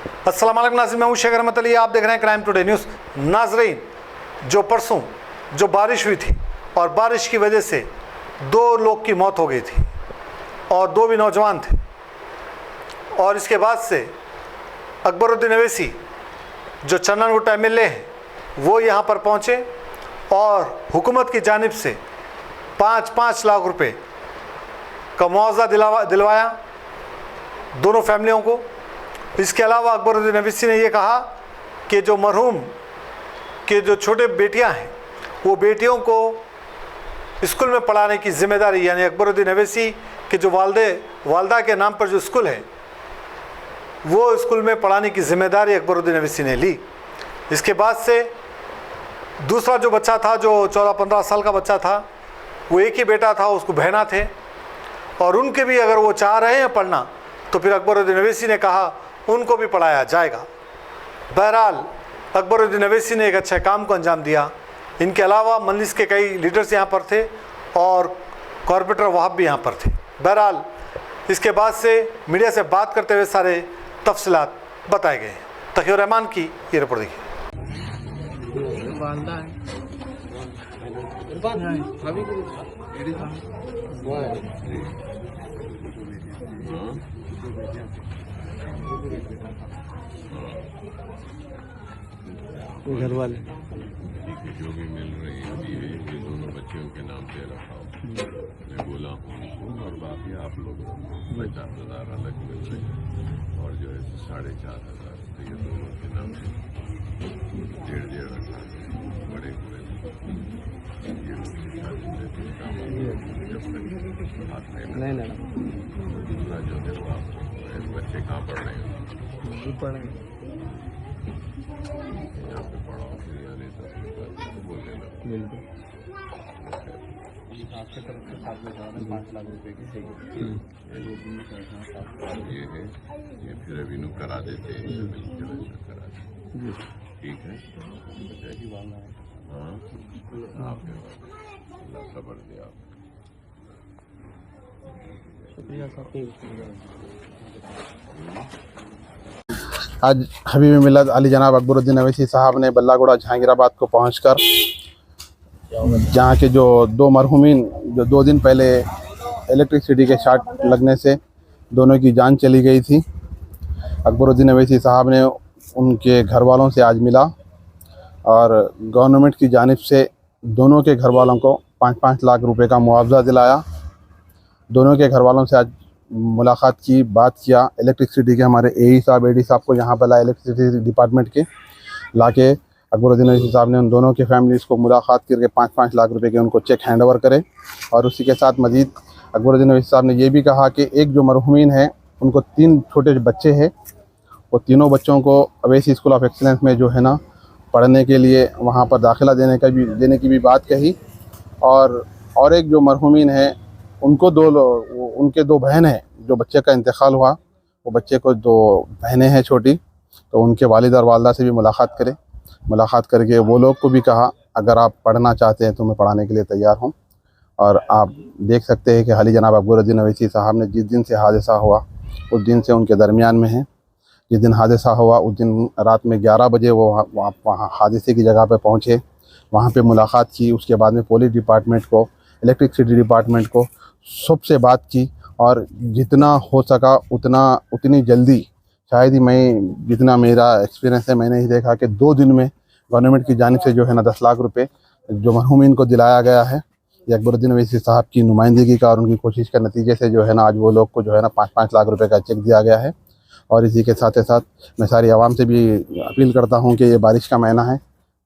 अस्सलाम वालेकुम नाज़रीन, मैं हूं शेख रहमत अली, आप देख रहे हैं क्राइम टुडे न्यूज़। नाज़रीन, जो परसों जो बारिश हुई थी और बारिश की वजह से 2 लोग की मौत हो गई थी और 2 भी नौजवान थे, और इसके बाद से अकबरुद्दीन अवैसी जो चन्ननगुट्ट MLA हैं वो यहाँ पर पहुँचे और हुकूमत की जानिब से 5-5 लाख रुपए का मुआवजा दिलवाया दोनों फैमिलियों को। इसके अलावा अकबरुद्दीन अवैसी ने यह कहा कि जो मरहूम के जो छोटे बेटियां हैं वो बेटियों को स्कूल में पढ़ाने की ज़िम्मेदारी, यानी अकबरुद्दीन अवैसी के जो वालदा के नाम पर जो स्कूल है वो स्कूल में पढ़ाने की ज़िम्मेदारी अकबरुद्दीन अवैसी ने ली। इसके बाद से दूसरा जो बच्चा था, जो 14-15 साल का बच्चा था, वो एक ही बेटा था, उसको बहना थे, और उनके भी अगर वो चाह रहे हैं पढ़ना तो फिर अकबरुद्दीन अवैसी ने कहा उनको भी पढ़ाया जाएगा। बहरहाल अकबरुद्दीन अवैसी ने एक अच्छे काम को अंजाम दिया। इनके अलावा मजलिस के कई लीडर्स यहाँ पर थे और कॉर्पोरेटर वहाब भी यहाँ पर थे। बहरहाल इसके बाद से मीडिया से बात करते हुए सारे तफसीलात बताए गए। तकीउर रहमान की ये रिपोर्ट देखिए। घर वाले जो भी मिल रही है ये दोनों बच्चियों के नाम पे रखा मैं बोला हूँ, और बाकी आप लोग 50,000 अलग मिल रही है, और जो है 4,500 तो ये दोनों के नाम से 1.5 रखा है बड़े हुए। ये नहीं दूसरा जो है वो आप बच्चे कहाँ पढ़ रहे हैं? पढ़ेंगे यहाँ पे पढ़ाओ बोल देना। बिल्कुल। आपके तरफ से 5 लाख रुपए की ये है, ये फिर अभी नु करा देते हैं, करा देते। ठीक है, हाँ आपके अल्लाह सब्र दे। आप शुक्रिया आज हबीब मिल्लत अली जनाब अकबरुद्दीन अवैसी साहब ने बल्लागुड़ा जहांगीराबाद को पहुंचकर जहां के जो 2 मरहूमीन जो 2 दिन पहले इलेक्ट्रिसिटी के शॉर्ट लगने से दोनों की जान चली गई थी, अकबरुद्दीन अवैसी साहब ने उनके घर वालों से आज मिला और गवर्नमेंट की जानिब से दोनों के घर वालों को 5-5 लाख रुपए का मुआवजा दिलाया। दोनों के घर वालों से आज मुलाकात की, बात किया। इलेक्ट्रिसिटी के हमारे AE साहब AD साहब को यहाँ पर लाए, इलेक्ट्रिसिटी डिपार्टमेंट के लाके अकबरुद्दीन अवैसी साहब ने उन दोनों के फैमिलीज़ को मुलाकात करके 5-5 लाख रुपए के उनको चेक हैंड ओवर करे। और उसी के साथ मजीद अकबरुद्दीन अवैसी साहब ने ये भी कहा कि एक जो मरहूमीन है उनको 3 छोटे बच्चे हैं, वो तीनों बच्चों को अवैसी स्कूल ऑफ एक्सीलेंस में जो है ना पढ़ने के लिए वहाँ पर दाखिला देने की भी बात कही। और एक जो मरहूमीन है उनको उनके 2 बहन हैं, जो बच्चे का इंतकाल हुआ वो बच्चे को 2 बहनें हैं छोटी, तो उनके वालिद और वालदा से भी मुलाकात करें। मुलाकात करके वो लोग को भी कहा अगर आप पढ़ना चाहते हैं तो मैं पढ़ाने के लिए तैयार हूँ। और आप देख सकते हैं कि हाली जनाब अकबरुद्दीन अवैसी साहब ने जिस दिन से हादसा हुआ उस दिन से उनके दरमियान में हैं। जिस दिन हादसा हुआ उस दिन रात में 11 बजे वो वहाँ हादसे की जगह पर पहुँचे, वहाँ पे मुलाकात की। उसके बाद में पुलिस डिपार्टमेंट को, इलेक्ट्रिसिटी डिपार्टमेंट को सबसे बात की, और जितना हो सका उतनी जल्दी, शायद ही मैं जितना मेरा एक्सपीरियंस है मैंने ही देखा कि 2 दिन में गवर्नमेंट की जानिब से जो है ना 10 लाख रुपए जो मरहूमीन को दिलाया गया है। ये अकबरुद्दीन अवैसी साहब की नुमाइंदगी का और उनकी कोशिश के नतीजे से जो है ना आज वो लोग को जो है ना 5-5 लाख रुपए का चेक दिया गया है। और इसी के साथ साथ मैं सारी आवाम से भी अपील करता हूँ कि ये बारिश का महीना है,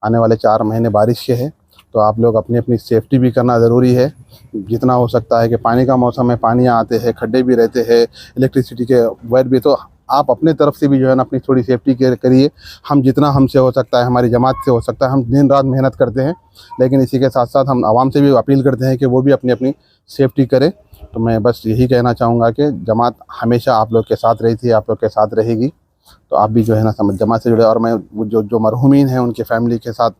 आने वाले 4 महीने बारिश के हैं, तो आप लोग अपनी सेफ्टी भी करना ज़रूरी है। जितना हो सकता है कि पानी का मौसम है, पानी आते हैं, खड्डे भी रहते हैं, इलेक्ट्रिसिटी के वायर भी, तो आप अपने तरफ से भी जो है ना अपनी थोड़ी सेफ्टी करिए। हम जितना हमसे हो सकता है, हमारी जमात से हो सकता है, हम दिन रात मेहनत करते हैं, लेकिन इसी के साथ साथ हम आवाम से भी अपील करते हैं कि वो भी अपनी सेफ्टी करें। तो मैं बस यही कहना चाहूँगा कि जमात हमेशा आप लोग के साथ रही थी, आप लोग के साथ रहेगी, तो आप भी जो है ना जमात से जुड़े। और मैं जो मरहूमीन हैं उनके फैमिली के साथ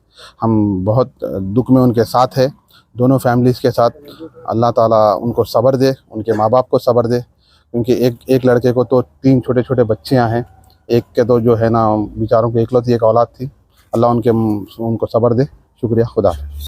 हम बहुत दुख में उनके साथ है, दोनों फैमिलीज़ के साथ। अल्लाह ताला उनको सब्र दे, उनके माँ बाप को सब्र दे, क्योंकि एक लड़के को तो 3 छोटे छोटे बच्चियां हैं, एक के तो जो है ना बेचारों की इकलौती एक औलाद थी। अल्लाह उनको सब्र दे। शुक्रिया, खुदा हाफ़िज़।